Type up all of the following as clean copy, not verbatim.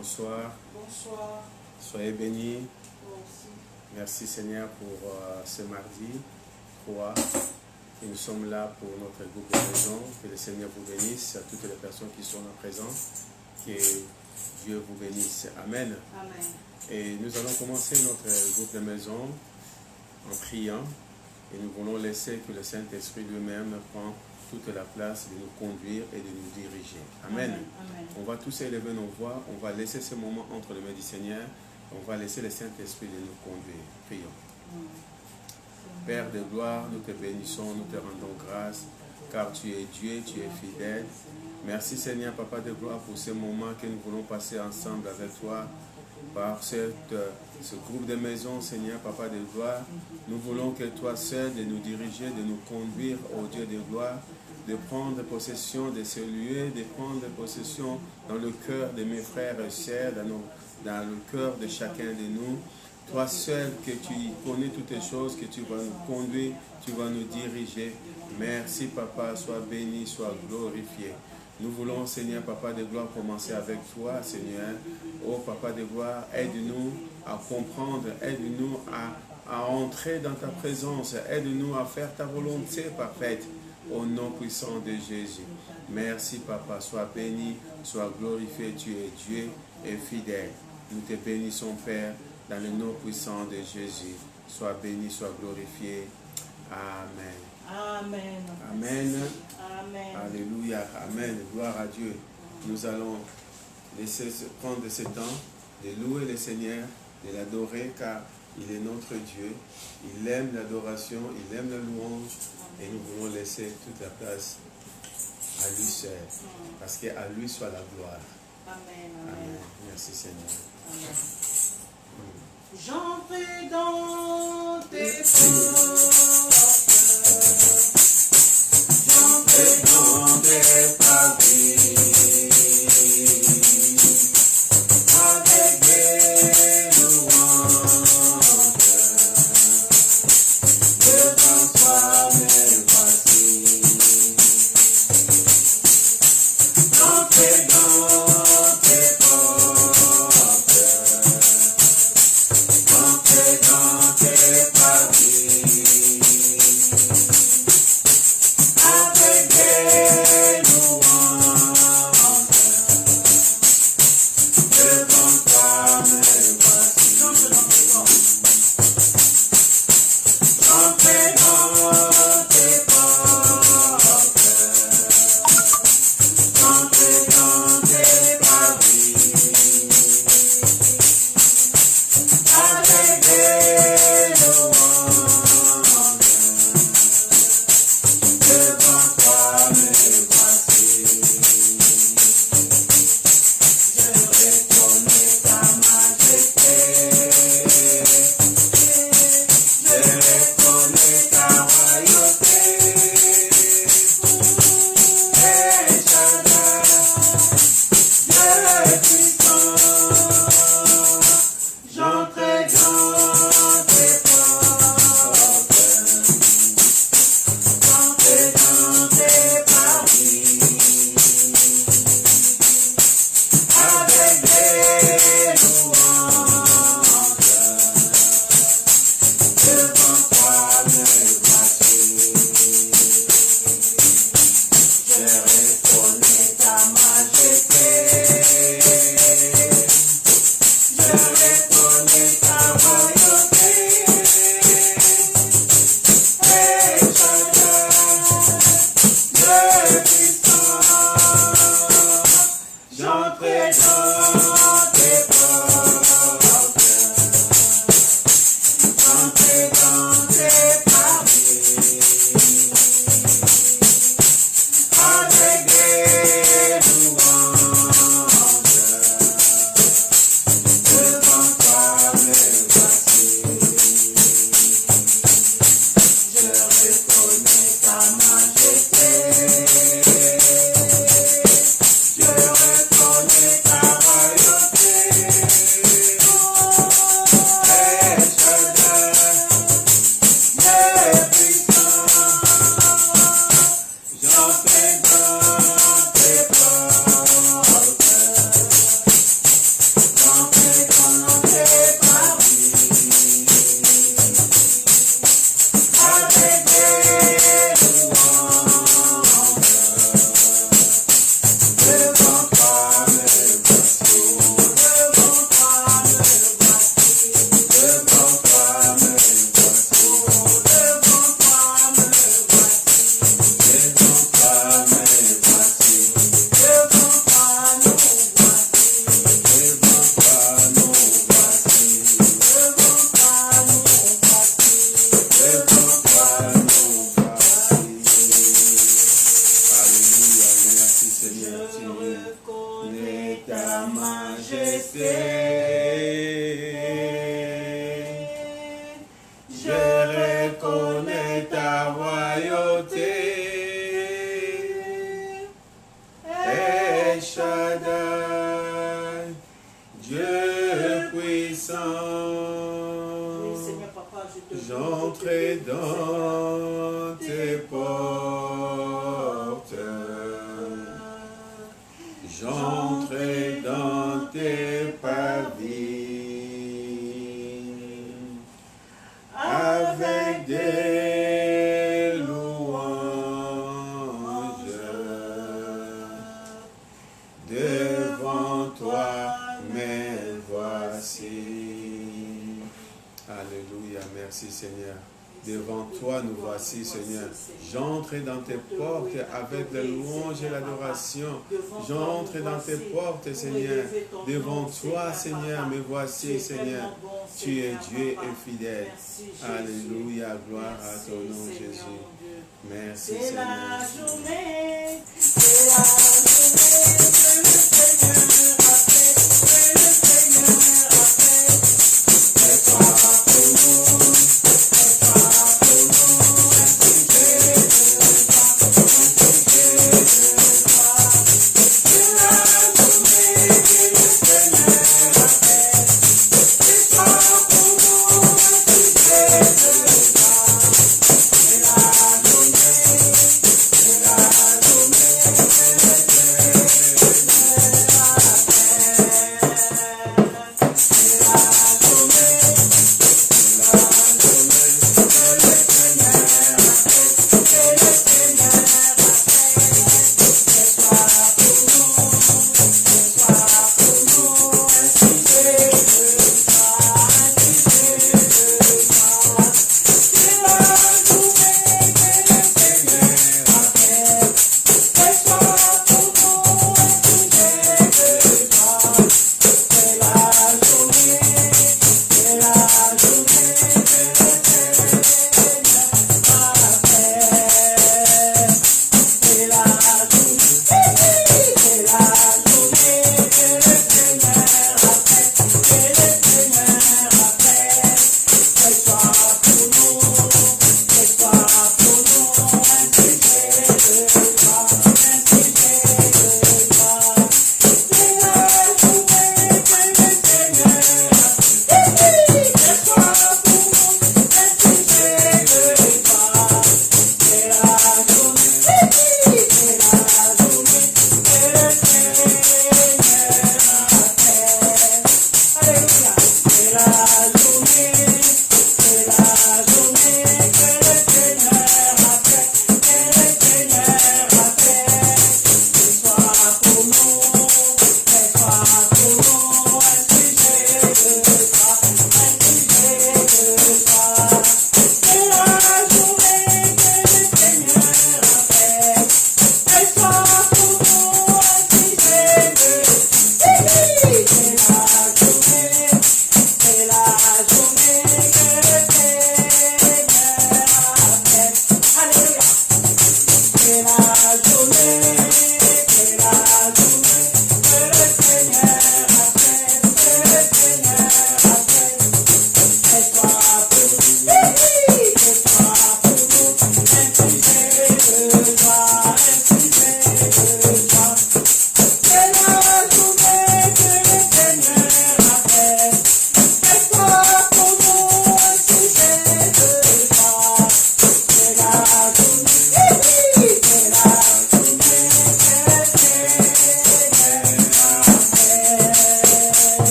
Bonsoir. Bonsoir. Soyez bénis. Toi aussi. Merci Seigneur pour ce mardi 3. Et nous sommes là pour notre groupe de maison. Que le Seigneur vous bénisse, à toutes les personnes qui sont là présentes. Que Dieu vous bénisse. Amen. Amen. Et nous allons commencer notre groupe de maison en priant. Et nous voulons laisser que le Saint-Esprit lui-même prenne toute la place de nous conduire et de nous diriger. Amen. Amen. On va tous élever nos voix. On va laisser ce moment entre les mains du Seigneur. On va laisser le Saint-Esprit de nous conduire. Prions. Père de gloire, nous te bénissons, nous te rendons grâce, car tu es Dieu, tu es fidèle. Merci Seigneur, Papa de gloire, pour ce moment que nous voulons passer ensemble avec toi, par ce groupe de maisons, Seigneur, Papa de gloire. Nous voulons que toi seul de nous diriger, de nous conduire au Dieu de gloire, de prendre possession de ce lieu, de prendre possession dans le cœur de mes frères et sœurs, dans le cœur de chacun de nous. Toi seul que tu connais toutes les choses, que tu vas nous conduire, tu vas nous diriger. Merci Papa, sois béni, sois glorifié. Nous voulons, Seigneur, Papa de gloire, commencer avec toi, Seigneur. Oh Papa de gloire, aide-nous à comprendre, aide-nous à entrer dans ta présence, aide-nous à faire ta volonté parfaite, au nom puissant de Jésus. Merci Papa, sois béni, sois glorifié, tu es Dieu et fidèle. Nous te bénissons Père, dans le nom puissant de Jésus. Sois béni, sois glorifié. Amen. Amen. Amen. Amen. Alléluia. Amen. Gloire à Dieu. Nous allons prendre ce temps de louer le Seigneur, de l'adorer, car il est notre Dieu. Il aime l'adoration, il aime la louange. Et nous voulons laisser toute la place à lui seul. Parce qu'à lui soit la gloire. Amen. Amen. Merci Seigneur. Amen. J'entre dans tes portes, j'entre dans tes pavis, avec des louanges, devant toi me voici. J'entre dans tes portes, dans tes pavis, avec des louanges, devant toi me voici. J'entre dans tes portes, j'entre dans tes portes, j'entre dans tes pavis, avec des louanges, devant toi me voici. Je reconnais ta majesté, je reconnais ta royauté, El Shaddai, Dieu puissant. J'entre dans tes portes, j'entre dans tes pavis, avec des louanges, devant toi me voici. Je reconnais ta majesté, je reconnais ta royauté, El Shaddai, Dieu puissant. J'entre dans tes portes, j'entre dans tes pavis, avec des louanges, devant toi me voici. Je reconnais ta majesté, je reconnais ta ta majesté. Je reconnais ta royauté. El Shaddai, Dieu puissant, j'entre dans tes portes. J'entre dans tes pavillons avec des louanges. Devant toi, me voici. Alléluia, merci Seigneur. Devant toi, nous voici, Seigneur. J'entre dans tes portes avec la louange et l'adoration. J'entre dans tes portes, Seigneur. Devant toi, Seigneur, me voici, Seigneur. Tu es Dieu et fidèle. Alléluia, gloire à ton nom, Jésus. Merci, Seigneur.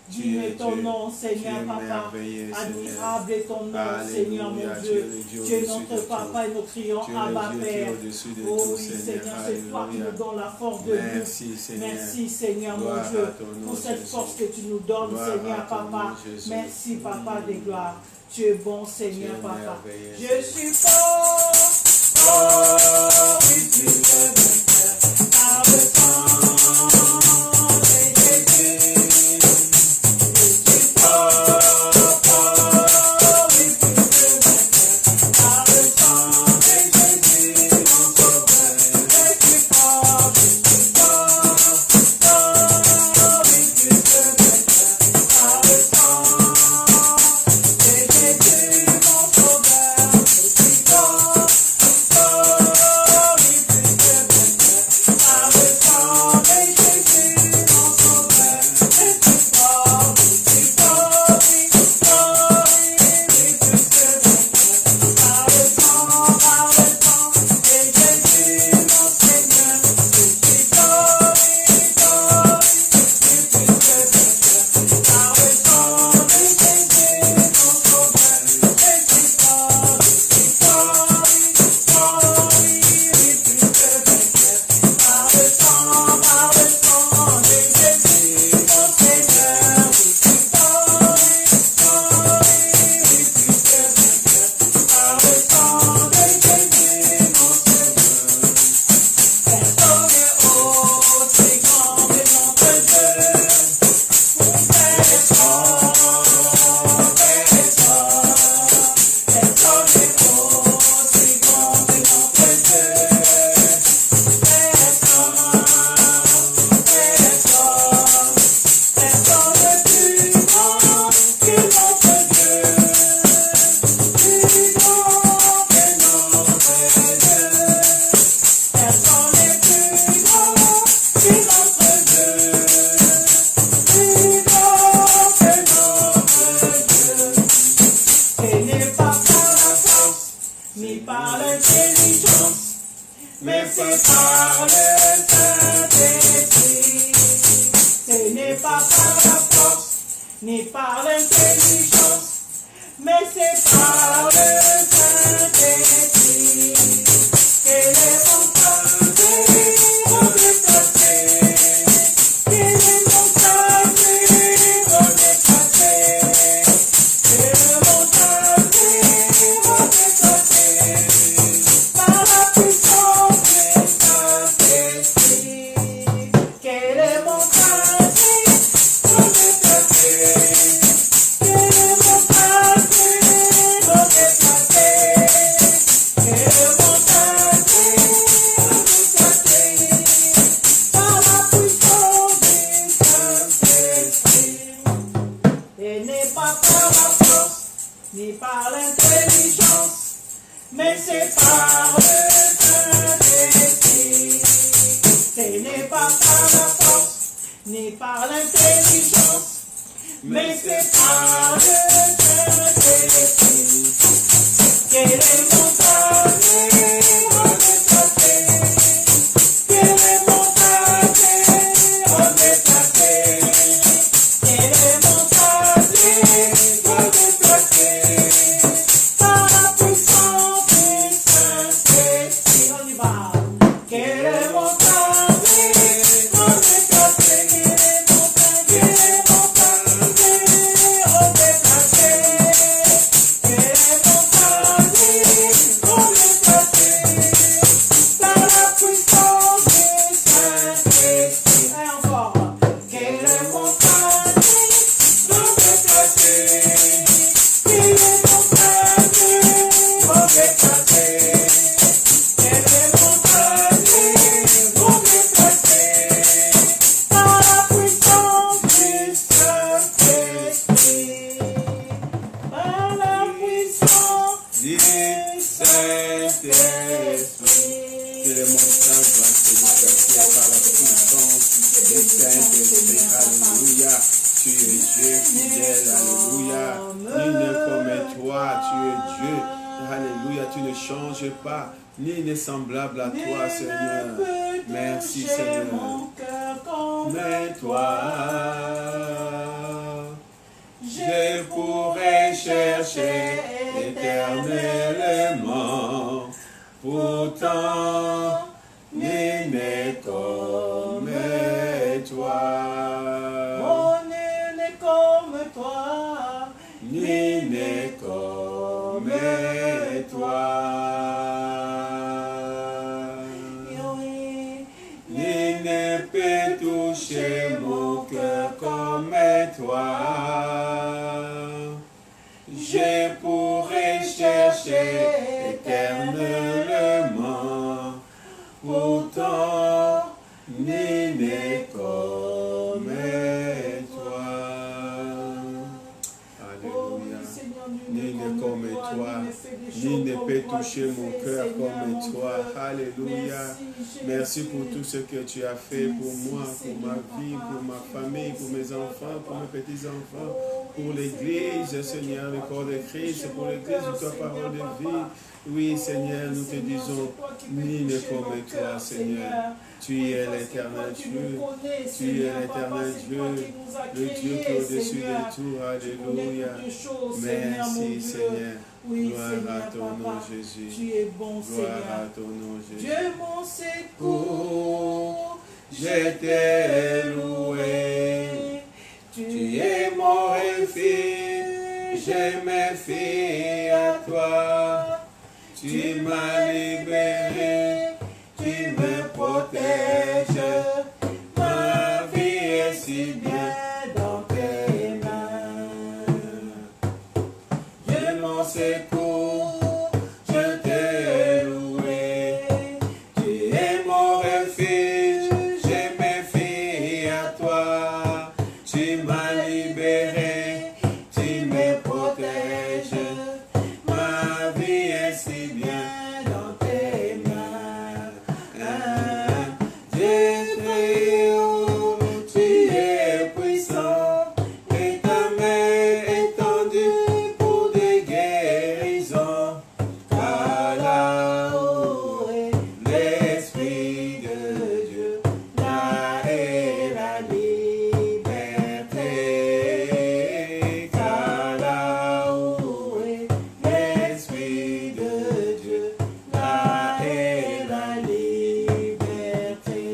Digne est ton nom, Seigneur, Papa. Admirable est ton nom, Seigneur, mon Dieu. Tu es notre Papa et nous crions Abba, Père. Oh oui, Seigneur, c'est toi qui nous donnes la force de vie. Merci, Seigneur, mon Dieu, pour cette force que tu nous donnes, Seigneur, Papa. Merci, Papa des gloires. Tu es bon, Seigneur, Papa. Je suis fort, oui, tu es vainqueur, par le sang de Jésus. Je suis fort, oui, tu es vainqueur, par le sang de Jésus, mon sauveur. Je suis fort, oui, tu es vainqueur, par le sang de Jésus, mon sauveur. Je suis fort, mais c'est par le Saint-Esprit. Ce n'est pas par la force, ni par l'intelligence, mais c'est par le Saint-Esprit. Que les montagnes vont déplacer, que les montagnes vont déplacer, que les montagnes vont déplacer. Par la puissance du Saint-Esprit, que les montagnes vont déplacer, que les montagnes vont déplacer, que les montagnes vont déplacer. Par la puissance du Saint-Esprit, et n'est pas par la force, ni par l'intelligence, mais c'est par le Saint-Esprit. Ce n'est pas par la force, ni par l'intelligence, mais c'est par le Saint-Esprit. Que les montagnes vont déplacer, que les montagnes vont déplacer, que les montagnes vont déplacer. Par la puissance du Saint-Esprit, on y va. Que les montagnes vont déplacer, que les montagnes vont déplacer, que les montagnes vont déplacer. Par la puissance du Saint-Esprit, et encore. Que les montagnes vont déplacer, que les montagnes vont déplacer, que les montagnes vont déplacer. Par la puissance du Saint-Esprit, par la puissance du Saint-Esprit. Que les montagnes vont se déplacer par la puissance du Saint-Esprit. Alléluia. Tu es Dieu fidèle. Alléluia. Nul n'est comme toi. Tu es Dieu. Alléluia. Tu ne changes pas. Nul n'est semblable à toi, Seigneur. Merci, Seigneur. Mais toi, je pourrais chercher éternellement. Pourtant, nul n'est comme toi. Oh, nul n'est comme toi. Nul n'est comme toi. Nul ne peut toucher mon cœur comme toi. Je pourrais chercher éternellement. Pourtant, nul n'est comme toi. Alléluia. Nul n'est comme toi. Nul ne peut toucher mon cœur comme toi. Alléluia. Merci pour tout ce que tu as fait pour moi, pour ma vie, pour ma famille, pour mes enfants, pour mes petits-enfants, pour l'Église, Seigneur, le corps de Christ, pour l'Église de ta parole de vie. Oui, Seigneur, nous te disons, nul n'est comme toi, Seigneur. Tu es l'éternel Dieu. Tu es l'éternel Dieu, le Dieu qui est au-dessus de tout. Alléluia. Merci, Seigneur. Gloire à ton nom, Jésus. Tu es bon, Gloire Seigneur. à ton nom, Jésus. Dieu mon secours, Je t'ai loué. Tu es mon refuge, je me fie à toi. Tu m'as libéré, tu me protèges. Ma vie est si bien dans tes mains. Dieu mon secours, je t'ai loué. Tu es mon refuge, je me fie à toi. Tu m'as libéré, tu me protèges. Ma vie est si bien dans tes mains. Dieu très haut, tu es puissant, et ta main étendue pour des guérisons. Car là-haut est l'Esprit de Dieu, là est la liberté. Car là-haut est l'Esprit de Dieu, là est la liberté.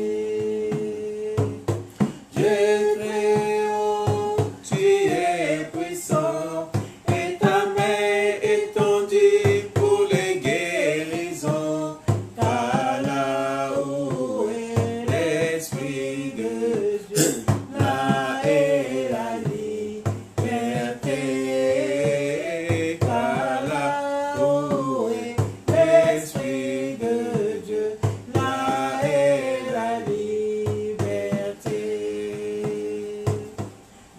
Dieu très haut, tu es puissant, et ta main étendue pour les guérisons. Car là-haut est l'Esprit de Dieu, là est la liberté. Car là-haut est l'Esprit de Dieu, là est la liberté.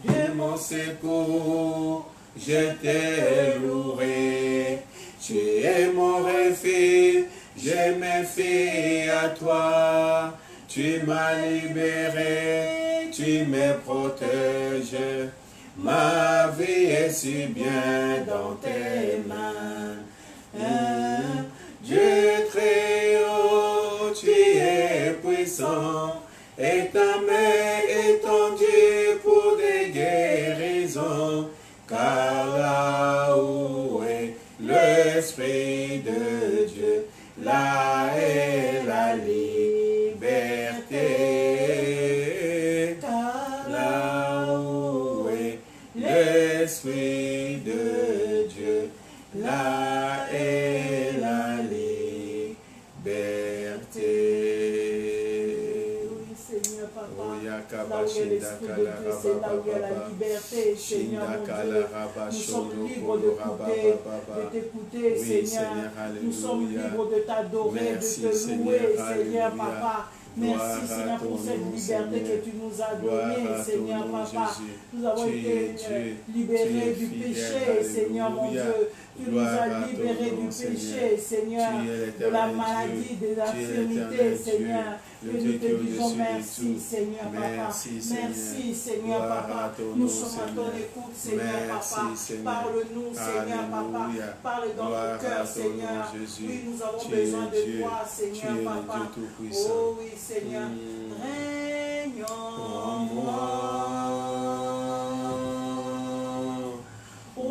Dieu mon secours, je t'ai loué. Tu es mon refuge, je me fie à toi. Tu m'as libéré, tu me protèges. Ma vie est si bien dans tes mains. Dieu très haut, tu es puissant, et ta main étendue pour des guérisons. Car là-haut est l'Esprit de Dieu, là est la liberté. Car là-haut est l'Esprit de Dieu, là est la liberté. Oui, Seigneur, Papa. Oh, Là où il y a l'Esprit de Dieu, c'est là où il y a la liberté, Seigneur, mon Dieu. Nous sommes libres d'écouter, Oui, Seigneur. Seigneur, Nous sommes alléluia. libres de t'adorer, de Merci, te louer, Seigneur, Seigneur, alléluia. Papa. Gloire Merci, à Seigneur, pour ton cette nom, liberté Seigneur. que tu nous as Gloire donnée, à ton Seigneur, nom, Papa. Jésus. Nous avons Tu été es Dieu. libérés Tu es du fidèle, péché, Seigneur, mon alléluia. Dieu. Tu nous Gloire as à ton libérés nom, du péché, Seigneur. Seigneur, Tu es de la l'éternel maladie, Dieu. de Tu es l'infirmité, l'éternel Seigneur. Dieu, le Et Dieu nous qui est te disons au-dessus de merci, tout. Seigneur, Papa. Merci, Seigneur. Merci, Seigneur, Gloire à Papa. ton Nous nom, sommes à ton Seigneur. écoute, Seigneur, Merci, Papa. Seigneur. Parle-nous, Seigneur, Papa. Alléluia. Parle dans Gloire nos à cœurs, ton Seigneur. nom, Jésus. Oui, nous avons Tu besoin es de Dieu. toi, Tu Seigneur, es le Papa. Dieu Tout-Puissant. Oh oui, Seigneur. Règne en moi.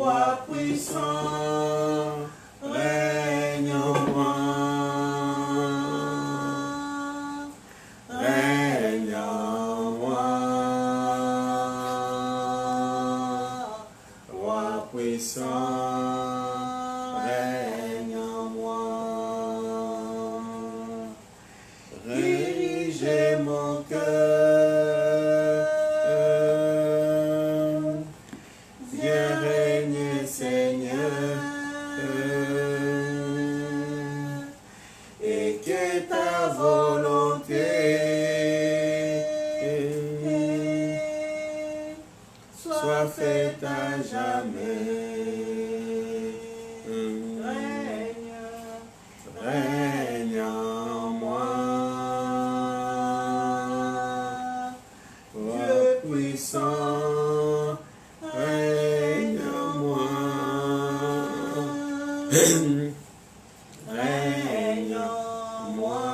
Roi puissant, règne en moi. Règne en moi. Roi puissant, règne en moi. Dirigez mon cœur. Viens régner, Seigneur. Et que ta volonté soit faite à jamais. Règne en moi. Roi puissant, règne en moi. Règne en moi.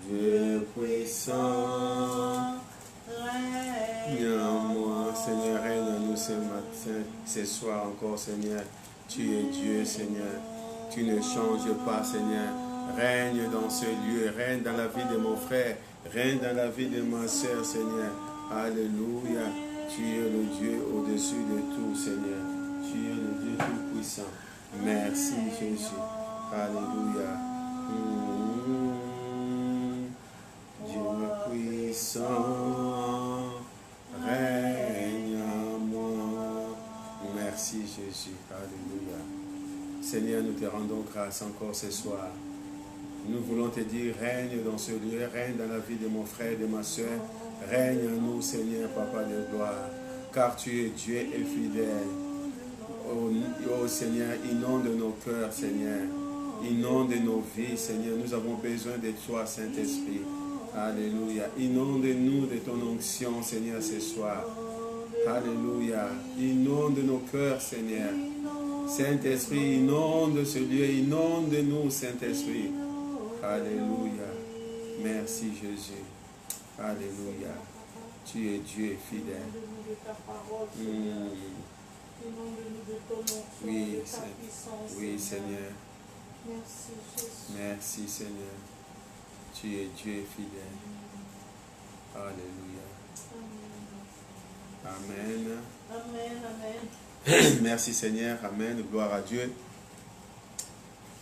Dieu puissant, règne en moi. Seigneur, règne en nous ce matin, ce soir encore, Seigneur. Tu es Dieu, Seigneur. Tu ne changes pas, Seigneur. Règne dans ce lieu, règne dans la vie de mon frère, règne dans la vie de ma soeur, Seigneur. Alléluia. Tu es le Dieu au-dessus de tout, Seigneur. Tu es le Dieu tout-puissant. Merci, Jésus. Alléluia. Dieu puissant, règne en moi. Merci, Jésus. Alléluia. Seigneur, nous te rendons grâce encore ce soir. Nous voulons te dire, règne dans ce lieu, règne dans la vie de mon frère et de ma soeur. Règne en nous, Seigneur, Papa de gloire, car tu es Dieu et fidèle. Oh Seigneur, inonde nos cœurs, Seigneur. Inonde nos vies, Seigneur. Nous avons besoin de toi, Saint-Esprit. Alléluia. Inonde-nous de ton onction, Seigneur, ce soir. Alléluia. Inonde nos cœurs, Seigneur. Saint-Esprit, inonde ce lieu. Inonde-nous, Saint-Esprit. Alléluia. Merci, Jésus. Alléluia. Tu es Dieu fidèle. Oui, oui, Seigneur. Merci, Seigneur. Tu es Dieu fidèle. Alléluia. Amen. Amen, amen. Merci, Seigneur. Amen. Gloire à Dieu.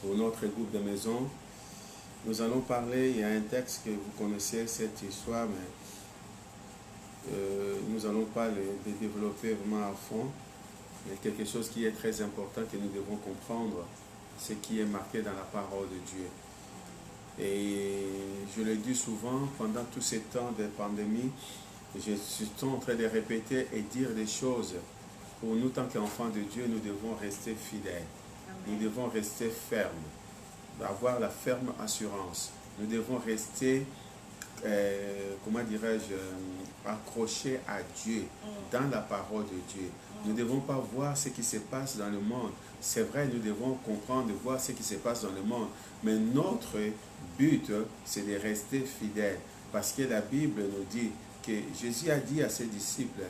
Pour notre groupe de maison, nous allons parler, il y a un texte que vous connaissez, cette histoire, mais nous n'allons pas le développer vraiment à fond. Il y a quelque chose qui est très important que nous devons comprendre, ce qui est marqué dans la parole de Dieu. Et je le dis souvent, pendant tous ces temps de pandémie, je suis en train de répéter et dire des choses. Pour nous, tant qu'enfants de Dieu, nous devons rester fidèles. Nous devons rester fermes, avoir la ferme assurance. Nous devons rester, comment dirais-je, accrochés à Dieu, dans la parole de Dieu. Nous ne devons pas voir ce qui se passe dans le monde. C'est vrai, nous devons comprendre, voir ce qui se passe dans le monde. Mais notre but, c'est de rester fidèles. Parce que la Bible nous dit que Jésus a dit à ses disciples,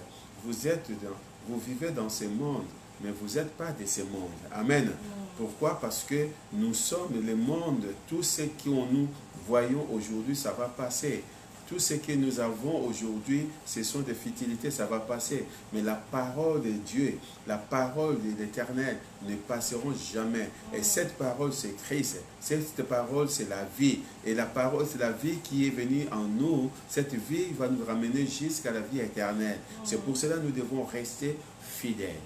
vous vivez dans ce monde, mais vous n'êtes pas de ce monde. Amen. Pourquoi? Parce que nous sommes le monde. Tout ce que nous voyons aujourd'hui, ça va passer. Tout ce que nous avons aujourd'hui, ce sont des futilités, ça va passer. Mais la parole de Dieu, la parole de l'Éternel ne passeront jamais. Et cette parole, c'est Christ. Cette parole, c'est la vie. Et la parole, c'est la vie qui est venue en nous. Cette vie va nous ramener jusqu'à la vie éternelle. C'est pour cela que nous devons rester fidèles.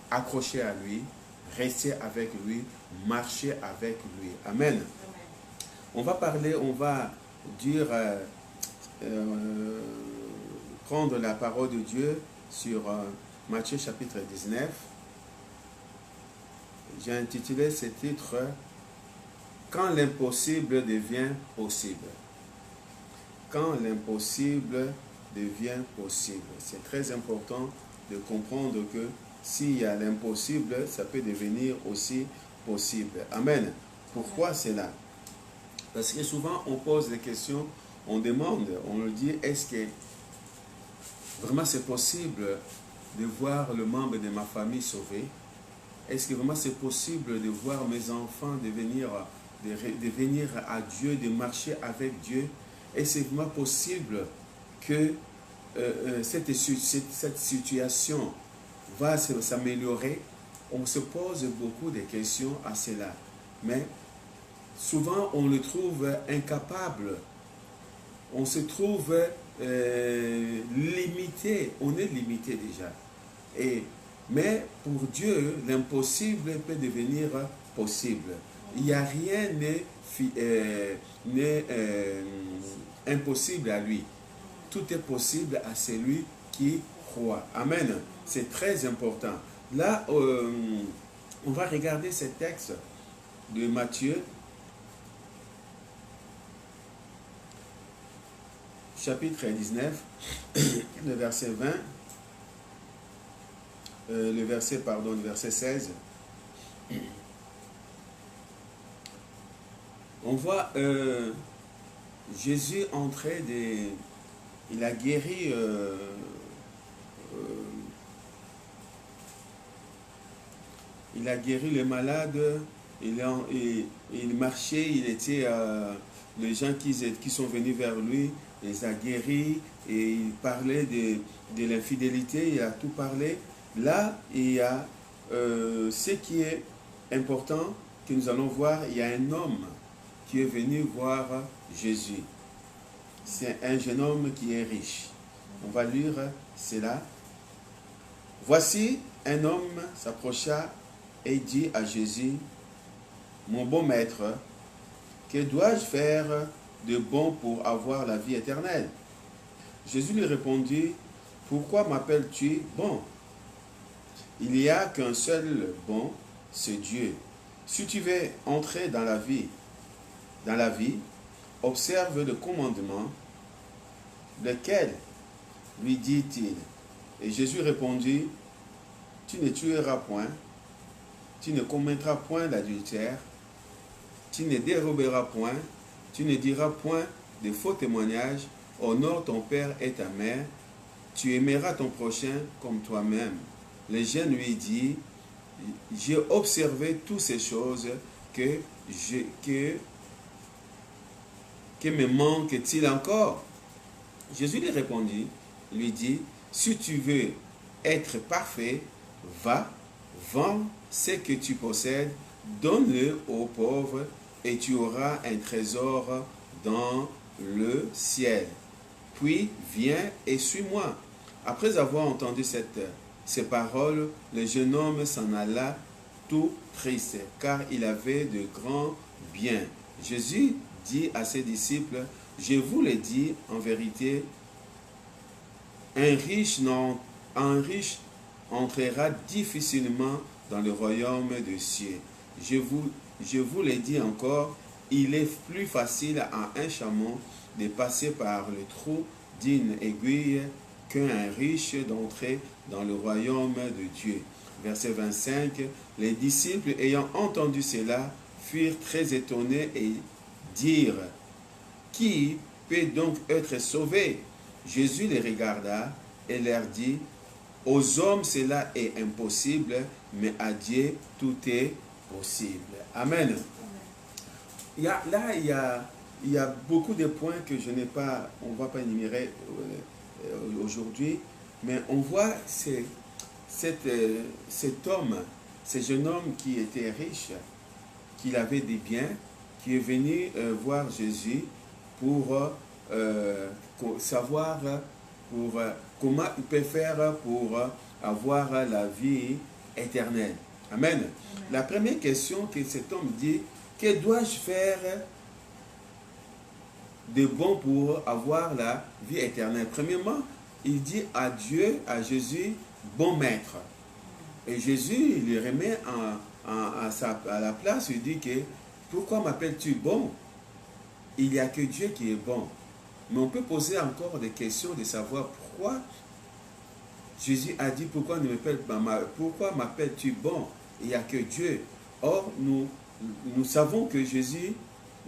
Accrochés à lui, rester avec lui, marcher avec lui. Amen. On va parler, on va dire... prendre la parole de Dieu sur Matthieu chapitre 19. J'ai intitulé ce titre « Quand l'impossible devient possible ». Quand l'impossible devient possible. C'est très important de comprendre que s'il y a l'impossible, ça peut devenir aussi possible. Amen. Pourquoi c'est là? Parce que souvent on pose des questions. On demande, on le dit, est-ce que vraiment c'est possible de voir le membre de ma famille sauvé? Est-ce que vraiment c'est possible de voir mes enfants devenir à Dieu, de marcher avec Dieu? Est-ce vraiment possible que cette situation va s'améliorer? On se pose beaucoup de questions à cela. Mais souvent on le trouve incapable. On se trouve limité. On est limité déjà. Mais pour Dieu, l'impossible peut devenir possible. Il n'y a rien n'est impossible à lui. Tout est possible à celui qui croit. Amen. C'est très important. Là, on va regarder ce texte de Matthieu, chapitre 19, le verset 20, le verset 16. On voit Jésus entrer il a guéri les malades, il marchait, il était les gens qui sont venus vers lui, il les a guéris et il parlait de l'infidélité, il a tout parlé. Là, il y a ce qui est important que nous allons voir, il y a un homme qui est venu voir Jésus. C'est un jeune homme qui est riche. On va lire cela. Voici, un homme s'approcha et dit à Jésus, mon bon maître, que dois-je faire de bon pour avoir la vie éternelle? Jésus lui répondit, pourquoi m'appelles-tu bon? Il n'y a qu'un seul bon, c'est Dieu. Si tu veux entrer dans la vie, observe le commandement, lequel, lui dit-il. Et Jésus répondit, tu ne tueras point, tu ne commettras point d'adultère, tu ne déroberas point, tu ne diras point de faux témoignages, honore ton père et ta mère, tu aimeras ton prochain comme toi-même. Le jeune lui dit, j'ai observé toutes ces choses, que me manque-t-il encore? Jésus lui répondit, lui dit, si tu veux être parfait, va, vends ce que tu possèdes, donne-le aux pauvres et tu auras un trésor dans le ciel. Puis viens et suis-moi. Après avoir entendu ces paroles, le jeune homme s'en alla tout triste, car il avait de grands biens. Jésus dit à ses disciples, je vous le dis en vérité, un riche entrera difficilement dans le royaume des cieux. Je vous le dis encore, il est plus facile à un chameau de passer par le trou d'une aiguille qu'un riche d'entrer dans le royaume de Dieu. Verset 25, les disciples ayant entendu cela furent très étonnés et dirent, qui peut donc être sauvé? Jésus les regarda et leur dit, aux hommes cela est impossible, mais à Dieu tout est possible. Amen. Il y a beaucoup de points que on ne va pas énumérer aujourd'hui, mais on voit cet homme, ce jeune homme qui était riche, qui avait des biens, qui est venu voir Jésus pour savoir comment il peut faire pour avoir la vie éternelle. Amen. Amen. La première question que cet homme dit, que dois-je faire de bon pour avoir la vie éternelle? Premièrement, il dit à Dieu, à Jésus, bon maître. Et Jésus, il le remet à la place, il dit que, pourquoi m'appelles-tu bon? Il n'y a que Dieu qui est bon. Mais on peut poser encore des questions de savoir pourquoi Jésus a dit, pourquoi m'appelles-tu bon? Il n'y a que Dieu. Or, nous savons que Jésus,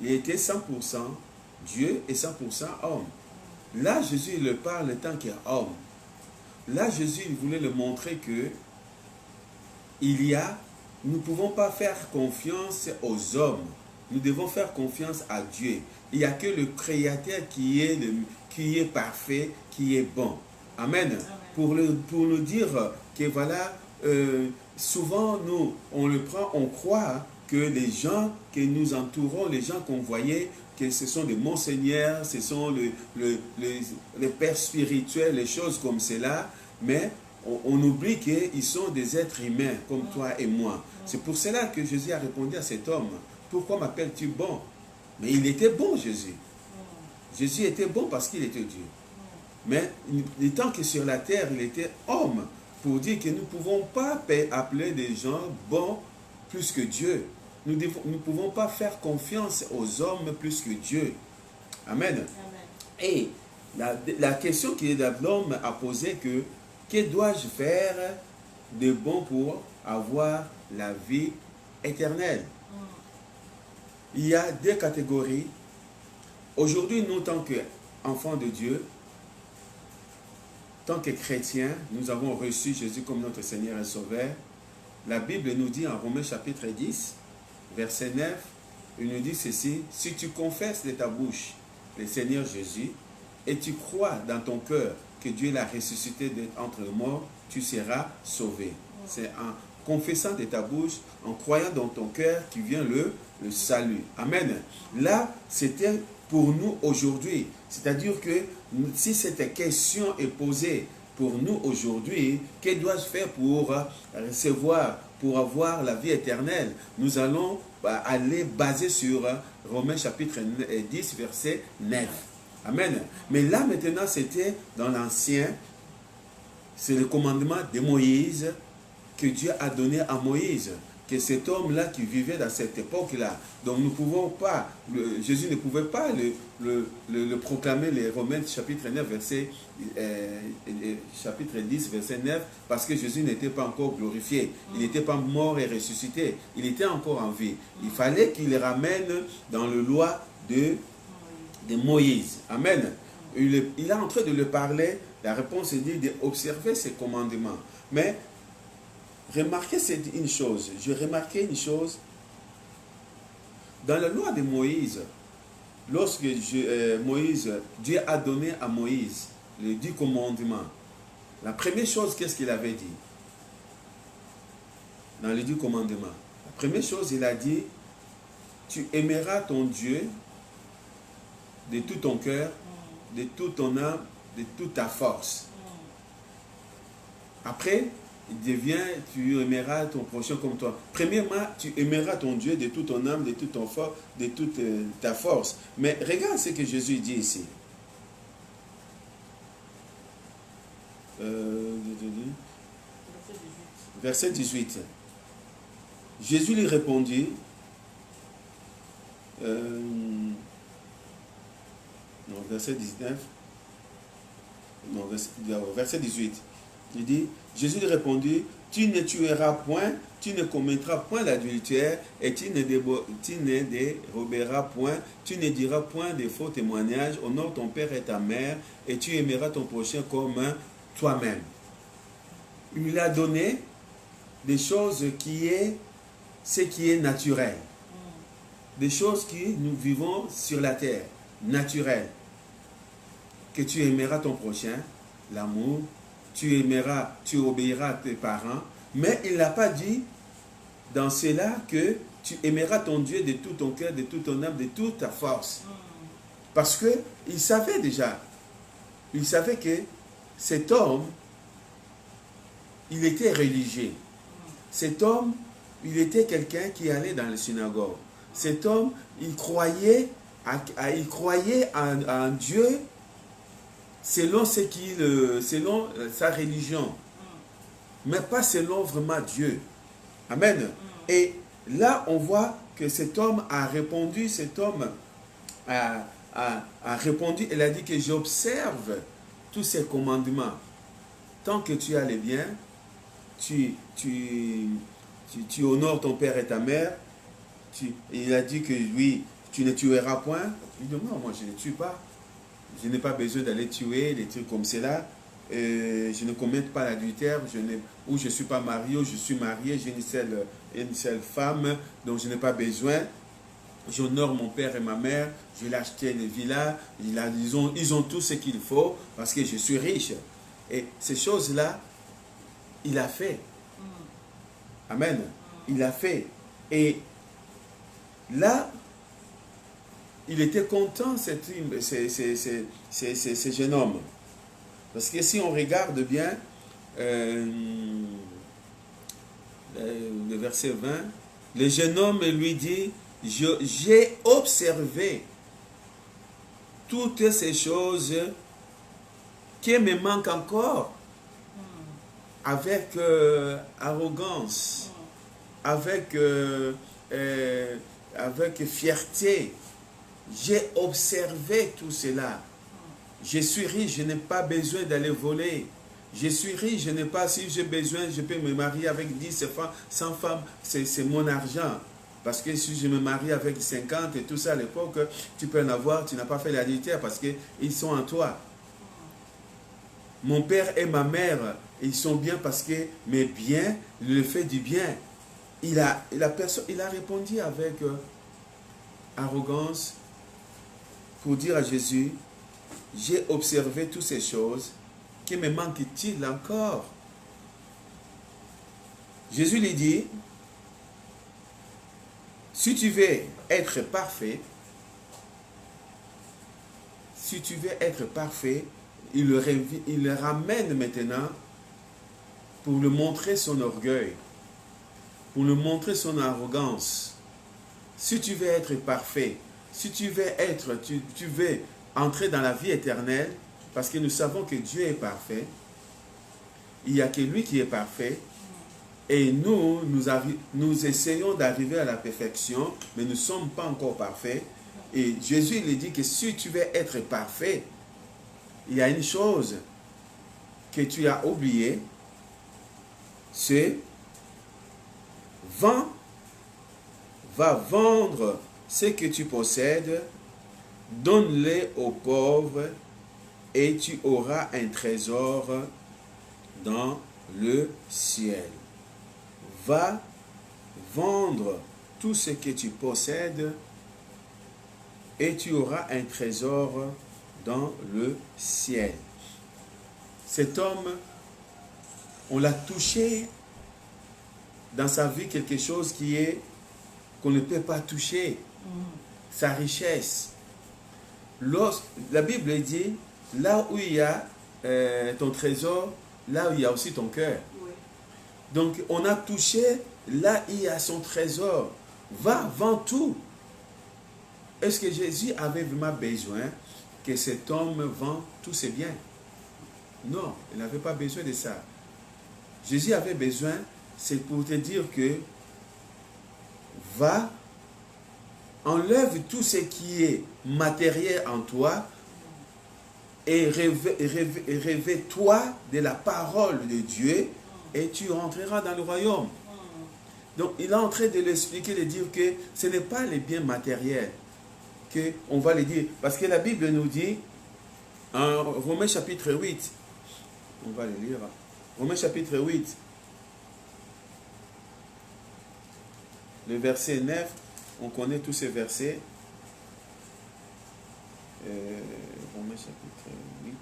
il était 100% Dieu et 100% homme. Là, Jésus, il parle tant qu'homme. là, Jésus il voulait le montrer que nous ne pouvons pas faire confiance aux hommes. Nous devons faire confiance à Dieu. Il n'y a que le Créateur qui est parfait, qui est bon. Amen. Pour nous dire que voilà, souvent nous, on croit que les gens que nous entourons, les gens qu'on voyait, que ce sont des monseigneurs, ce sont les pères spirituels, les choses comme cela, mais on oublie qu'ils sont des êtres humains comme toi et moi. C'est pour cela que Jésus a répondu à cet homme. Pourquoi m'appelles-tu bon? Mais il était bon, Jésus. Jésus était bon parce qu'il était Dieu. Mais étant que sur la terre, il était homme, pour dire que nous ne pouvons pas appeler des gens bons plus que Dieu. Nous ne pouvons pas faire confiance aux hommes plus que Dieu. Amen. Amen. Et la question que l'homme a posée, que dois-je faire de bon pour avoir la vie éternelle? Il y a deux catégories. Aujourd'hui, nous, tant qu'enfants de Dieu, tant que chrétiens, nous avons reçu Jésus comme notre Seigneur et Sauveur. La Bible nous dit en Romains chapitre 10, verset 9, il nous dit ceci: si tu confesses de ta bouche le Seigneur Jésus et tu crois dans ton cœur que Dieu l'a ressuscité entre les morts, tu seras sauvé. C'est en confessant de ta bouche, en croyant dans ton cœur qui vient le salut. Amen. Là, c'était pour nous aujourd'hui. C'est-à-dire que si cette question est posée pour nous aujourd'hui, que dois-je faire pour recevoir, pour avoir la vie éternelle? Nous allons aller baser sur Romains chapitre 10, verset 9. Amen. Mais là maintenant, c'était dans l'Ancien, c'est le commandement de Moïse que Dieu a donné à Moïse, que cet homme-là qui vivait dans cette époque-là. Donc nous ne pouvons pas, Jésus ne pouvait pas le proclamer, les Romains chapitre 9, chapitre 10, verset 9, parce que Jésus n'était pas encore glorifié, il n'était pas mort et ressuscité, il était encore en vie. Il fallait qu'il les ramène dans le loi de Moïse. Amen. Il est en train de le parler, la réponse est dit d'observer ses commandements. Mais remarquez une chose, j'ai remarqué une chose, dans la loi de Moïse, lorsque Dieu a donné à Moïse les 10 commandements, la première chose, qu'est-ce qu'il avait dit? Dans les 10 commandements, la première chose, il a dit, tu aimeras ton Dieu de tout ton cœur, de toute ton âme, de toute ta force. Après, il devient, tu aimeras ton prochain comme toi. Premièrement, tu aimeras ton Dieu de toute ton âme, de toute ton force, de toute ta force. Mais regarde ce que Jésus dit ici. Verset 18. Jésus lui répondit, verset 19, verset 18. Il dit, Jésus lui répondit, tu ne tueras point, tu ne commettras point l'adultère, et tu ne déroberas point, tu ne diras point de faux témoignages, honore ton père et ta mère, et tu aimeras ton prochain comme toi-même. Il lui a donné des choses ce qui est naturel. Des choses que nous vivons sur la terre, naturelles. Que tu aimeras ton prochain, l'amour, tu obéiras à tes parents, mais il n'a pas dit dans cela que tu aimeras ton Dieu de tout ton cœur, de toute ton âme, de toute ta force. Parce qu'il savait déjà, il savait que cet homme, il était religieux. Cet homme, il était quelqu'un qui allait dans les synagogues. Cet homme, il croyait en Dieu selon sa religion, mais pas selon vraiment Dieu. Amen. Et là, on voit que cet homme a répondu, il a dit que j'observe tous ces commandements. Tant que tu as les biens, tu honores ton père et ta mère. Il a dit que oui, tu ne tueras point. Il dit non, moi je ne tue pas. Je n'ai pas besoin d'aller tuer, des trucs comme cela. je ne commette pas l'adultère, ou je ne suis pas marié, ou je suis marié, j'ai une seule femme, donc je n'ai pas besoin. J'honore mon père et ma mère, je vais acheter des villas, ils ont tout ce qu'il faut parce que je suis riche. Et ces choses-là, il a fait. Amen. Il a fait. Et là, il était content, ce jeune homme. Parce que si on regarde bien, le verset 20, le jeune homme lui dit, j'ai observé toutes ces choses qui me manquent encore, avec arrogance, avec fierté. J'ai observé tout cela. Je suis riche, je n'ai pas besoin d'aller voler. Je suis riche, je n'ai pas, si j'ai besoin, je peux me marier avec 10 femmes, 100 femmes, c'est mon argent. Parce que si je me marie avec 50 et tout ça à l'époque, tu peux en avoir, tu n'as pas fait l'adultère parce qu'ils sont en toi. Mon père et ma mère, ils sont bien parce que mes biens, le fait du bien. Il a répondu avec arrogance pour dire à Jésus, j'ai observé toutes ces choses, que me manque-t-il encore? Jésus lui dit, si tu veux être parfait, il le ramène maintenant pour lui montrer son orgueil, pour lui montrer son arrogance. Si tu veux être parfait, si tu veux tu veux entrer dans la vie éternelle, parce que nous savons que Dieu est parfait, il n'y a que lui qui est parfait, et nous essayons d'arriver à la perfection, mais nous ne sommes pas encore parfaits. Et Jésus il dit que si tu veux être parfait, il y a une chose que tu as oubliée, c'est va vendre ce que tu possèdes, donne-le aux pauvres et tu auras un trésor dans le ciel. Va vendre tout ce que tu possèdes et tu auras un trésor dans le ciel. Cet homme, on l'a touché dans sa vie quelque chose qu'on ne peut pas toucher, sa richesse. La Bible dit, là où il y a ton trésor, là où il y a aussi ton cœur. Oui. Donc on a touché là où il y a son trésor. Va, vends tout. Est-ce que Jésus avait vraiment besoin que cet homme vende tous ses biens? Non, il n'avait pas besoin de ça. Jésus avait besoin, c'est pour te dire que va, enlève tout ce qui est matériel en toi et rêve-toi de la parole de Dieu et tu entreras dans le royaume. Donc il est en train de l'expliquer, de dire que ce n'est pas les biens matériels qu'on va les dire. Parce que la Bible nous dit, en Romains chapitre 8, on va le lire, Romains chapitre 8, le verset 9, on connaît tous ces versets. Romains chapitre 8.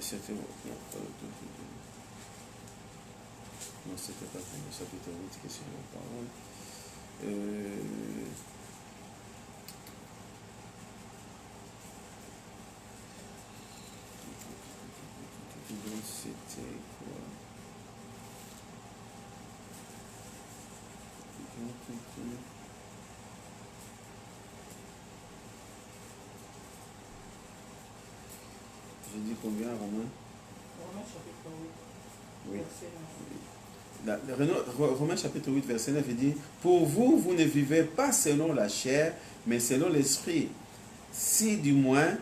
C'était... Non, c'était pas Romains chapitre 8 que c'est la parole. C'était quoi? J'ai dit combien, Romain? Romain chapitre 8. Oui. Romains chapitre 8, verset 9, il dit, pour vous, vous ne vivez pas selon la chair, mais selon l'esprit. Si du moins,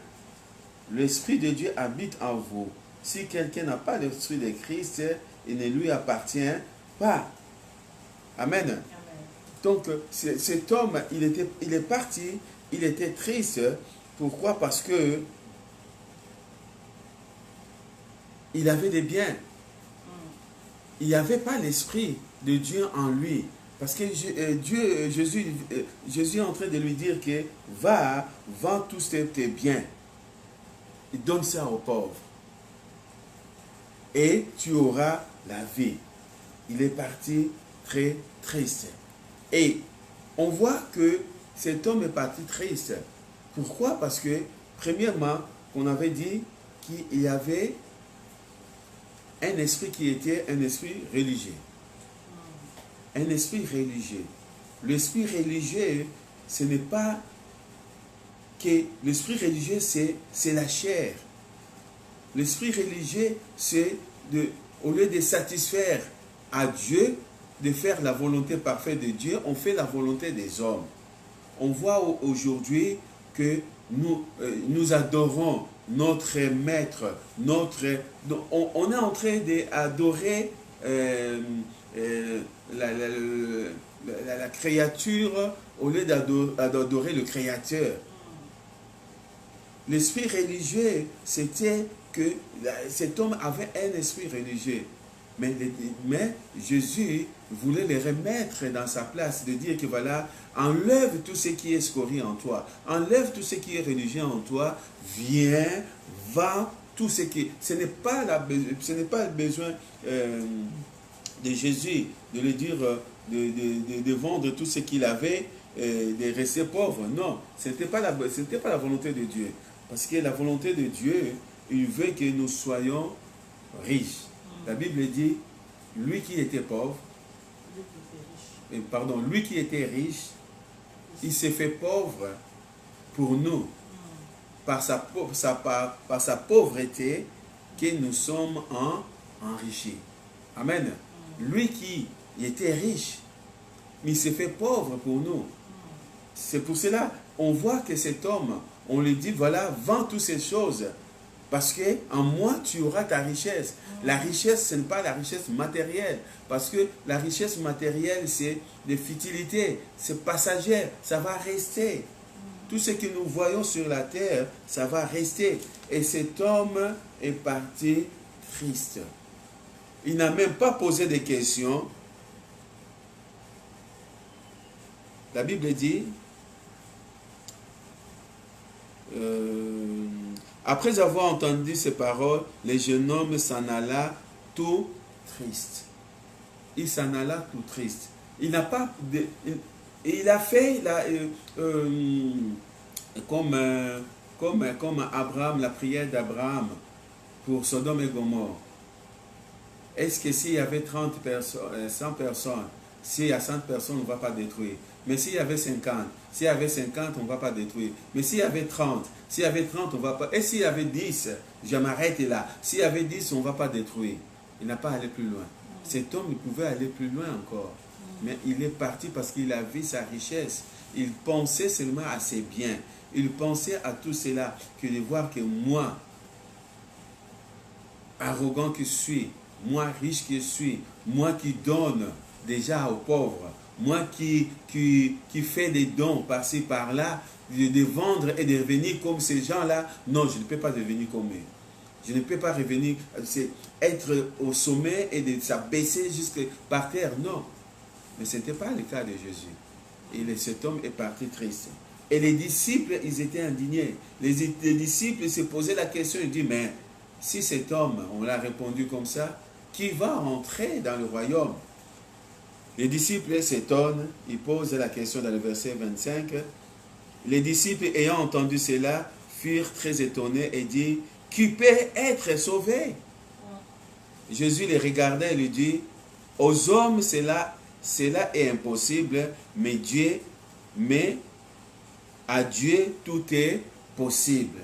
l'esprit de Dieu habite en vous. Si quelqu'un n'a pas l'esprit de Christ, il ne lui appartient pas. Amen. Amen. Donc, cet homme, il est parti, il était triste. Pourquoi? Parce que il avait des biens. Il n'y avait pas l'esprit de Dieu en lui. Parce que Jésus est en train de lui dire que va, vends tous tes biens. Et donne ça aux pauvres. Et tu auras la vie. Il est parti très triste. Et on voit que cet homme est parti triste. Pourquoi? Parce que, premièrement, on avait dit qu'il y avait un esprit qui était un esprit religieux. Un esprit religieux. L'esprit religieux, ce n'est pas que... L'esprit religieux, c'est la chair. L'esprit religieux, c'est au lieu de satisfaire à Dieu, de faire la volonté parfaite de Dieu, on fait la volonté des hommes. On voit aujourd'hui que nous adorons notre maître, on est en train d'adorer la créature au lieu d'adorer le créateur. L'esprit religieux, c'était que cet homme avait un esprit religieux. Mais Jésus voulait les remettre dans sa place, de dire que voilà, enlève tout ce qui est scorie en toi, enlève tout ce qui est religieux en toi, viens, va, tout ce qui... Ce n'est pas le besoin de Jésus de lui dire de vendre tout ce qu'il avait, de rester pauvre. Non, ce n'était pas la volonté de Dieu. Parce que la volonté de Dieu, il veut que nous soyons riches. La Bible dit, lui qui était pauvre, lui qui était riche, il s'est fait pauvre pour nous. Par sa pauvreté, que nous sommes enrichis. Amen. Lui qui était riche, mais il s'est fait pauvre pour nous. C'est pour cela, on voit que cet homme, on lui dit, voilà, vends toutes ces choses. Parce qu'en moi, tu auras ta richesse. La richesse, ce n'est pas la richesse matérielle. Parce que la richesse matérielle, c'est des futilités. C'est passager. Ça va rester. Tout ce que nous voyons sur la terre, ça va rester. Et cet homme est parti triste. Il n'a même pas posé de questions. La Bible dit... après avoir entendu ces paroles, le jeune homme s'en alla tout triste. Il s'en alla tout triste. Il n'a pas... il a fait comme Abraham, la prière d'Abraham pour Sodome et Gomorrhe. Est-ce que s'il y avait 100 personnes, s'il y a 100 personnes, on ne va pas détruire. Mais s'il y avait 50, s'il y avait 50, on ne va pas détruire. Mais s'il y avait 30, s'il y avait 30, on ne va pas... Et s'il y avait 10, je m'arrête là. S'il y avait 10, on ne va pas détruire. Il n'a pas allé plus loin. Cet homme, il pouvait aller plus loin encore. Mais il est parti parce qu'il a vu sa richesse. Il pensait seulement à ses biens. Il pensait à tout cela, que de voir que moi, arrogant que je suis, moi riche que je suis, moi qui donne déjà aux pauvres, moi qui fais des dons par-ci par-là, de vendre et de revenir comme ces gens-là, non, je ne peux pas devenir comme eux. Je ne peux pas revenir, être au sommet et de s'abaisser jusque par terre, non. Mais ce n'était pas le cas de Jésus. Et cet homme est parti triste. Et les disciples, ils étaient indignés. Les disciples se posaient la question, ils disent, mais si cet homme, on l'a répondu comme ça, qui va entrer dans le royaume? Les disciples s'étonnent, ils posent la question dans le verset 25. Les disciples, ayant entendu cela, furent très étonnés et dirent, qui peut être sauvé? Jésus les regardait et lui dit, aux hommes cela est impossible, mais à Dieu tout est possible.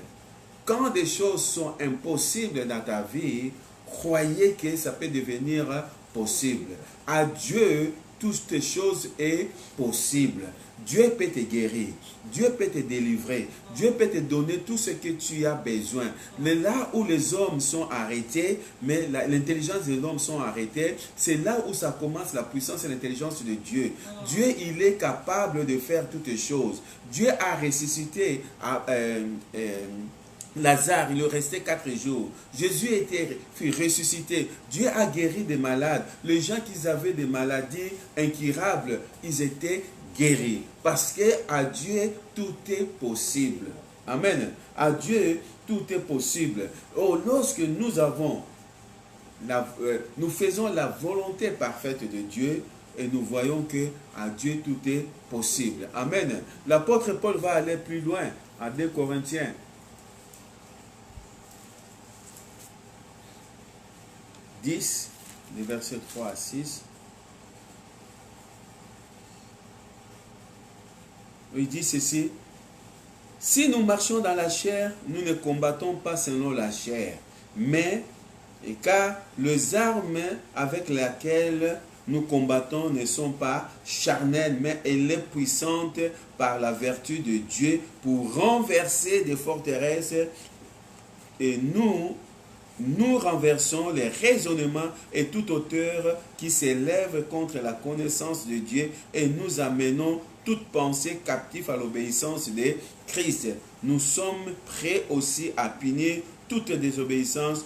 Quand des choses sont impossibles dans ta vie, croyez que ça peut devenir possible. À Dieu, toutes les choses sont possibles. Dieu peut te guérir, Dieu peut te délivrer, Dieu peut te donner tout ce que tu as besoin. Mais là où les hommes sont arrêtés, mais l'intelligence des hommes sont arrêtées, c'est là où ça commence la puissance et l'intelligence de Dieu. Dieu, il est capable de faire toutes choses. Dieu a ressuscité Lazare, il restait 4 jours. Jésus fut ressuscité. Dieu a guéri des malades. Les gens qui avaient des maladies incurables, ils étaient guéris. Parce qu'à Dieu, tout est possible. Amen. À Dieu, tout est possible. Oh, lorsque nous faisons la volonté parfaite de Dieu, et nous voyons que à Dieu, tout est possible. Amen. L'apôtre Paul va aller plus loin. À 2 Corinthiens. Les versets 3 à 6. Il dit ceci: si nous marchons dans la chair, nous ne combattons pas selon la chair, mais car les armes avec lesquelles nous combattons ne sont pas charnelles, mais elles sont puissantes par la vertu de Dieu pour renverser des forteresses, et nous renversons les raisonnements et toute hauteur qui s'élève contre la connaissance de Dieu, et nous amenons toute pensée captive à l'obéissance de Christ. Nous sommes prêts aussi à punir toute désobéissance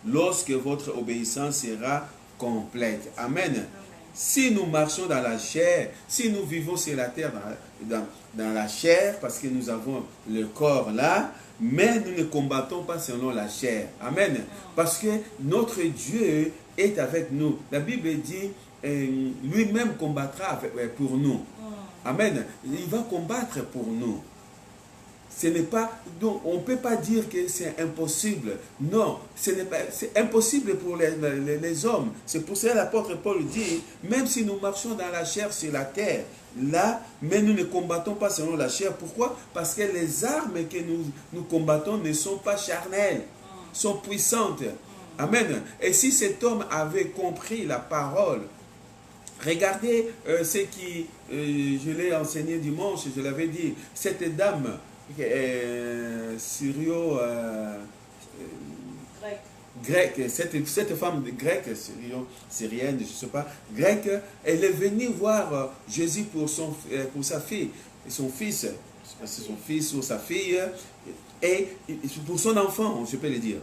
lorsque votre obéissance sera complète. Amen. Si nous marchons dans la chair, si nous vivons sur la terre dans la chair, parce que nous avons le corps là, mais nous ne combattons pas selon la chair. Amen. Parce que notre Dieu est avec nous. La Bible dit, lui-même combattra pour nous. Amen. Il va combattre pour nous. Ce n'est pas, donc on ne peut pas dire que c'est impossible. Non, c'est impossible pour les hommes. C'est pour ça que l'apôtre Paul dit, même si nous marchons dans la chair sur la terre, là, mais nous ne combattons pas selon la chair. Pourquoi? Parce que les armes que nous combattons ne sont pas charnelles, sont puissantes. Amen. Et si cet homme avait compris la parole, regardez ce qui, je l'ai enseigné dimanche, je l'avais dit, cette dame, syrio grecque, cette femme grecque, syrienne, je ne sais pas, grecque, elle est venue voir Jésus pour sa fille, son fils, c'est son fils ou sa fille, et pour son enfant, je peux le dire.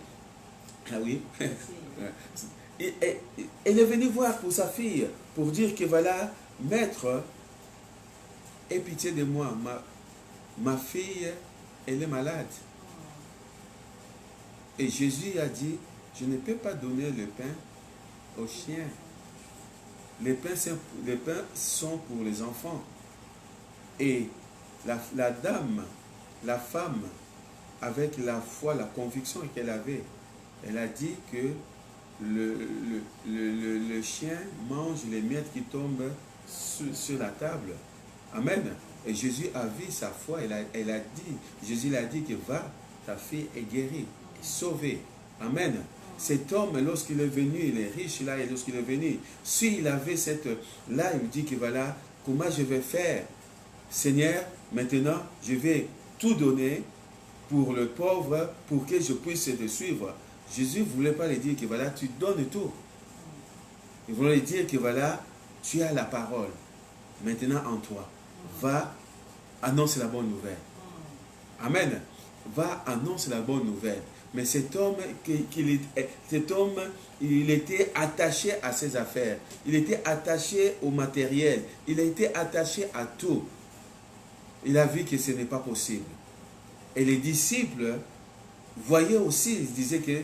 Ah oui. Elle est venue voir pour sa fille, pour dire que voilà, maître, aie pitié de moi, ma fille, elle est malade. Et Jésus a dit, je ne peux pas donner le pain aux chiens. Les pains sont pour les enfants. Et la dame, la femme, avec la foi, la conviction qu'elle avait, elle a dit que le chien mange les miettes qui tombent sur la table. Amen. Et Jésus a vu sa foi, Jésus l'a dit que va, ta fille est guérie, sauvée. Amen. Cet homme, lorsqu'il est venu, il est riche là, et lorsqu'il est venu, s'il avait là, il dit que voilà, comment je vais faire? Seigneur, maintenant, je vais tout donner pour le pauvre, pour que je puisse te suivre. Jésus ne voulait pas lui dire que voilà, tu donnes tout. Il voulait lui dire que voilà, tu as la parole maintenant en toi. Va, annonce la bonne nouvelle. Amen. Va, annonce la bonne nouvelle. Mais cet homme, il était attaché à ses affaires. Il était attaché au matériel. Il était attaché à tout. Il a vu que ce n'est pas possible. Et les disciples voyaient aussi, ils disaient que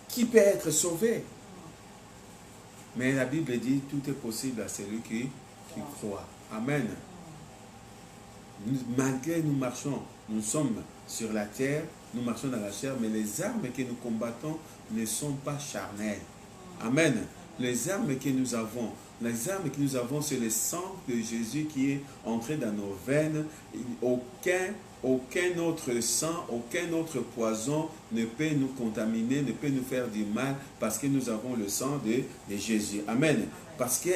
qui peut être sauvé? Mais la Bible dit tout est possible à celui qui croit. Amen. Malgré nous marchons, nous sommes sur la terre, nous marchons dans la chair, mais les armes que nous combattons ne sont pas charnelles. Amen. Les armes que nous avons, c'est le sang de Jésus qui est entré dans nos veines. Aucun autre sang, aucun autre poison ne peut nous contaminer, ne peut nous faire du mal, parce que nous avons le sang de Jésus. Amen. Parce que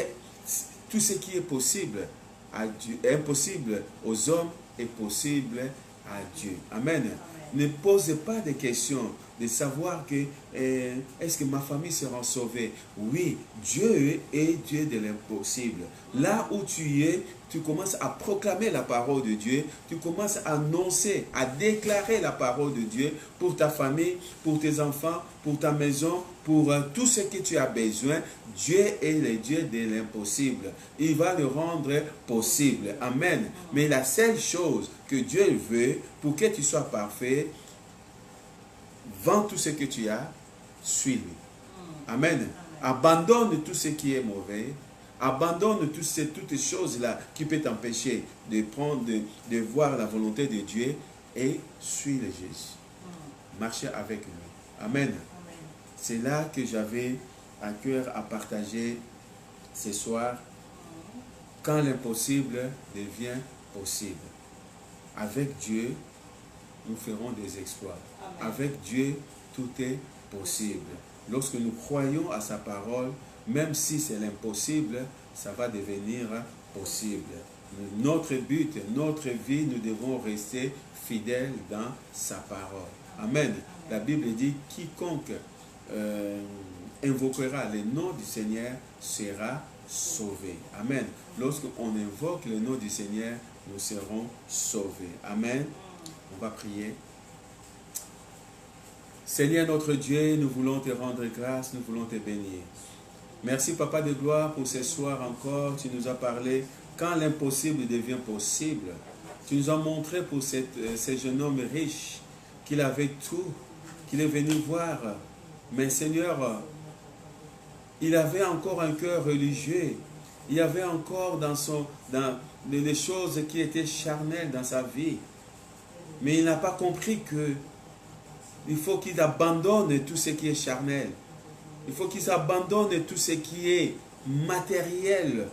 tout ce qui est possible à Dieu, impossible aux hommes, est possible à Dieu. Amen. Ne posez pas de questions. de savoir que est-ce que ma famille sera sauvée? Oui, Dieu est Dieu de l'impossible. Là où tu es, tu commences à proclamer la parole de Dieu, tu commences à annoncer, à déclarer la parole de Dieu pour ta famille, pour tes enfants, pour ta maison, pour tout ce que tu as besoin. Dieu est le Dieu de l'impossible. Il va le rendre possible. Amen. Mais la seule chose que Dieu veut pour que tu sois parfait, vends tout ce que tu as, suis-lui. Amen. Abandonne tout ce qui est mauvais. Abandonne toutes ces choses-là qui peuvent t'empêcher de prendre, de voir la volonté de Dieu et suis le Jésus. Marchez avec lui. Amen. C'est là que j'avais à cœur à partager ce soir. Quand l'impossible devient possible. Avec Dieu, nous ferons des exploits. Amen. Avec Dieu, tout est possible. Lorsque nous croyons à sa parole, même si c'est l'impossible, ça va devenir possible. Notre but, notre vie, nous devons rester fidèles dans sa parole. Amen. La Bible dit, quiconque invoquera le nom du Seigneur sera sauvé. Amen. Lorsqu'on invoque le nom du Seigneur, nous serons sauvés. Amen. On va prier. Seigneur notre Dieu, nous voulons te rendre grâce, nous voulons te bénir. Merci Papa de gloire pour ce soir encore. Tu nous as parlé quand l'impossible devient possible. Tu nous as montré pour ce jeune homme riche qu'il avait tout, qu'il est venu voir. Mais Seigneur, il avait encore un cœur religieux. Il y avait encore dans les choses qui étaient charnelles dans sa vie. Mais il n'a pas compris que il faut qu'il abandonne tout ce qui est charnel. Il faut qu'il abandonne tout ce qui est matériel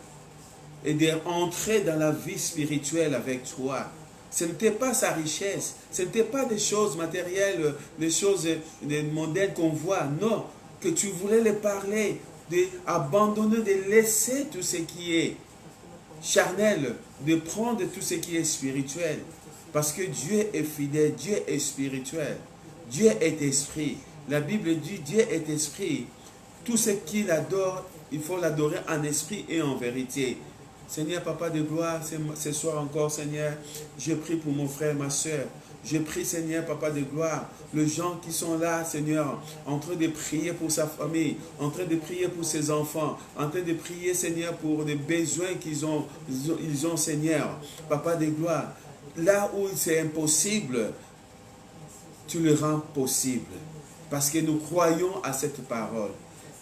et d'entrer dans la vie spirituelle avec toi. Ce n'était pas sa richesse, ce n'était pas des choses matérielles, des choses mondaines qu'on voit. Non, que tu voulais les parler, d'abandonner, de laisser tout ce qui est charnel, de prendre tout ce qui est spirituel. Parce que Dieu est fidèle, Dieu est spirituel. Dieu est esprit. La Bible dit Dieu est esprit. Tout ce qu'il adore, il faut l'adorer en esprit et en vérité. Seigneur, Papa de gloire, ce soir encore, Seigneur, je prie pour mon frère, ma soeur. Je prie, Seigneur, Papa de gloire, les gens qui sont là, Seigneur, en train de prier pour sa famille, en train de prier pour ses enfants, en train de prier, Seigneur, pour les besoins qu'ils ont, Seigneur. Papa de gloire, là où c'est impossible, tu le rends possible. Parce que nous croyons à cette parole.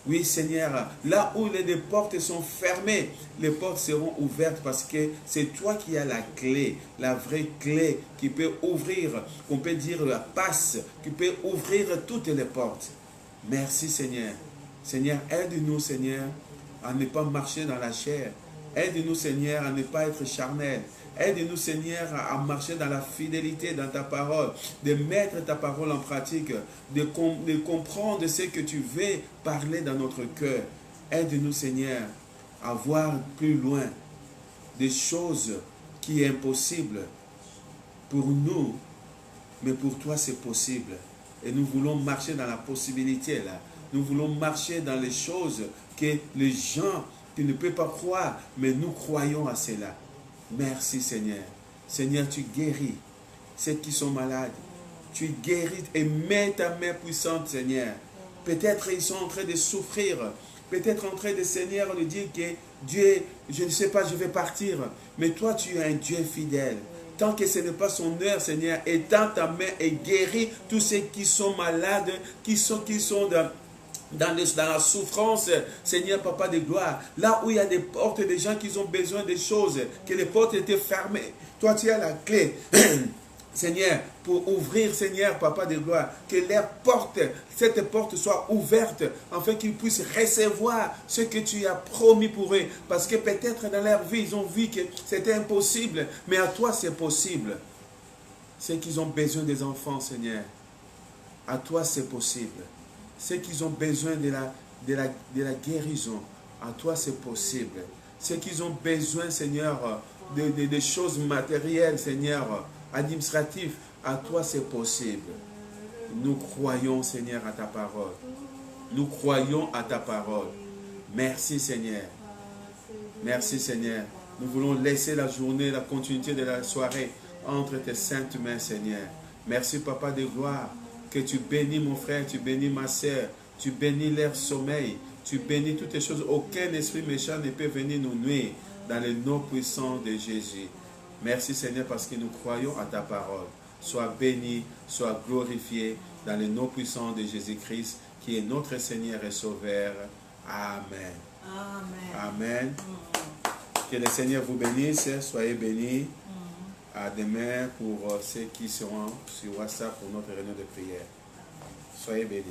Oui, Seigneur, là où les portes sont fermées, les portes seront ouvertes parce que c'est toi qui as la clé, la vraie clé qui peut ouvrir, qu'on peut dire la passe, qui peut ouvrir toutes les portes. Merci, Seigneur. Seigneur, aide-nous, Seigneur, à ne pas marcher dans la chair. Aide-nous, Seigneur, à ne pas être charnel. Aide-nous, Seigneur, à marcher dans la fidélité, dans ta parole, de mettre ta parole en pratique, de comprendre ce que tu veux parler dans notre cœur. Aide-nous, Seigneur, à voir plus loin des choses qui sont impossibles pour nous, mais pour toi c'est possible. Et nous voulons marcher dans la possibilité là. Nous voulons marcher dans les choses que les gens qui ne peuvent pas croire, mais nous croyons à cela. Merci Seigneur. Seigneur, tu guéris ceux qui sont malades. Tu guéris et mets ta main puissante, Seigneur. Peut-être ils sont en train de souffrir. Peut-être en train de, Seigneur, de dire que Dieu, je ne sais pas, je vais partir. Mais toi, tu es un Dieu fidèle. Tant que ce n'est pas son heure, Seigneur, étends ta main et guéris tous ceux qui sont malades, qui sont dans la souffrance, Seigneur, Papa de gloire, là où il y a des portes, des gens qui ont besoin des choses, que les portes étaient fermées, toi tu as la clé, Seigneur, pour ouvrir, Seigneur, Papa de gloire, que cette porte soit ouverte, afin qu'ils puissent recevoir ce que tu as promis pour eux, parce que peut-être dans leur vie, ils ont vu que c'était impossible, mais à toi c'est possible. Ceux qui ont besoin des enfants, Seigneur, à toi c'est possible. Ceux qui ont besoin de la guérison, à toi c'est possible. Ceux qui ont besoin, Seigneur, de choses matérielles, Seigneur, administratives, à toi c'est possible. Nous croyons, Seigneur, à ta parole. Nous croyons à ta parole. Merci, Seigneur. Merci, Seigneur. Nous voulons laisser la journée, la continuité de la soirée entre tes saintes mains, Seigneur. Merci, Papa de gloire, que tu bénis mon frère, tu bénis ma sœur, tu bénis leur sommeil, tu bénis toutes les choses. Aucun esprit méchant ne peut venir nous nuire dans le nom puissant de Jésus. Merci, Seigneur, parce que nous croyons à ta parole. Sois béni, sois glorifié dans le nom puissant de Jésus-Christ, qui est notre Seigneur et Sauveur. Amen. Amen. Amen. Que le Seigneur vous bénisse. Soyez bénis. À demain pour ceux qui seront sur WhatsApp pour notre réunion de prière. Soyez bénis.